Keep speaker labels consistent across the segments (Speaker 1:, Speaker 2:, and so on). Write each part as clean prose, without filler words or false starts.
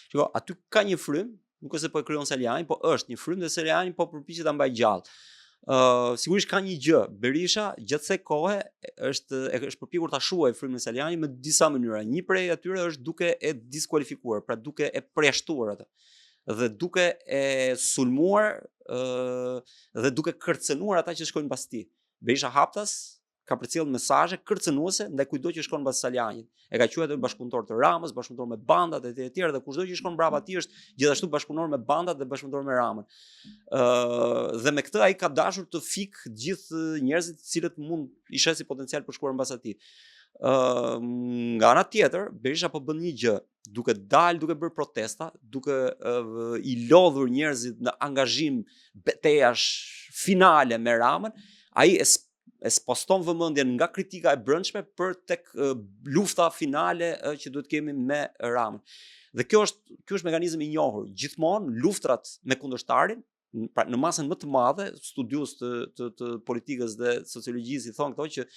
Speaker 1: Shiko, aty ka një frym, nuk është se po e krijon Saliani, po është një frym dhe Saliani po përpiqet ta mbajë gjallë. Sigurisht ka një gjë, Berisha gjatë kësaj kohe është përpikur ta shuajë frymën e Saliani me disa mënyra. Një prej atyre është duke e diskualifikuar, pra duke e përjashtuar atë dhe duke e sulmuar dhe duke kërcënuar ata që shkojnë pas tij. Berisha haptas ka përcjell mesazhe kërcënuese ndaj kujdo që shkon pas Salianit. E ka quajtur bashkëpunëtor të Ramës, bashkëpunëtor me bandat e tjerë dhe kushdo që shkon brapa atij është gjithashtu bashkëpunëtor me bandat dhe bashkëpunëtor me Ramën. Dhe me këtë ai ka dashur të fik gjithë njerëzit të cilët mund i sheh si potencial për shkuar mbas atij. Nga ana tjetër, Berisha po bën një gjë, duke dalë, duke bërë protesta, duke i lodhur njerëzit në angazhim betejash finale me Ramën, ai e sposton vëmendjen nga kritika e brendshme për tek lufta finale që duhet kemi me Ramën. Dhe kjo është mekanizëm i njohur. Gjithmonë luftrat me kundërshtarin, pra në masën më të madhe, studiues të politikës dhe sociologjisë i thonë këto që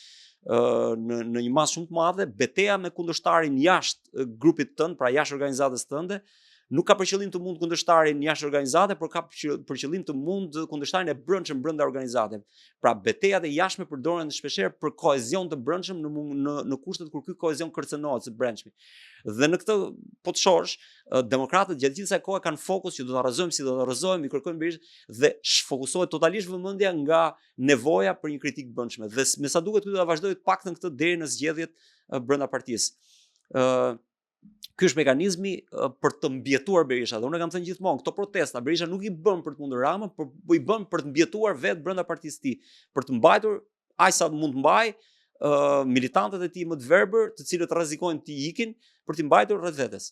Speaker 1: në një masë shumë të madhe, beteja me kundërshtarin jashtë grupit tënd, pra jashtë organizatës tënde, nuk ka për qëllim të mund kundërshtarin jashtë organizate, por ka për qëllim të mund kundërshtarin e brendshëm brenda organizate. Pra betejat e jashtme përdoren shpeshherë për kohezion të brendshëm në kushtet kur ky kohezion kërcënohet së brendshmi. Dhe në këtë po të shohësh, demokratët gjatë gjithë kësaj kohe kanë fokus që do ta rrëzojmë si do ta rrëzojmë, i kërkojnë Berishën dhe shfokusohet totalisht vëmendja nga nevoja për një kritikë brendshme. Dhe me sa duket ky do ta vazhdojë të paktën këtë deri në zgjedhjet brenda partisë. Ky është mekanizmi për të mbjetuar Berisha. Dhe unë kam thënë gjithmonë, këto protesta Berisha nuk i bën për të mundur Ramën, por i bën për të mbjetuar vetë brenda partisë së tij, për të mbajtur aq sa mund të mbaj militantët e tij më të verbër, të cilët rrezikojnë të ikin për të mbajtur rreth vetes.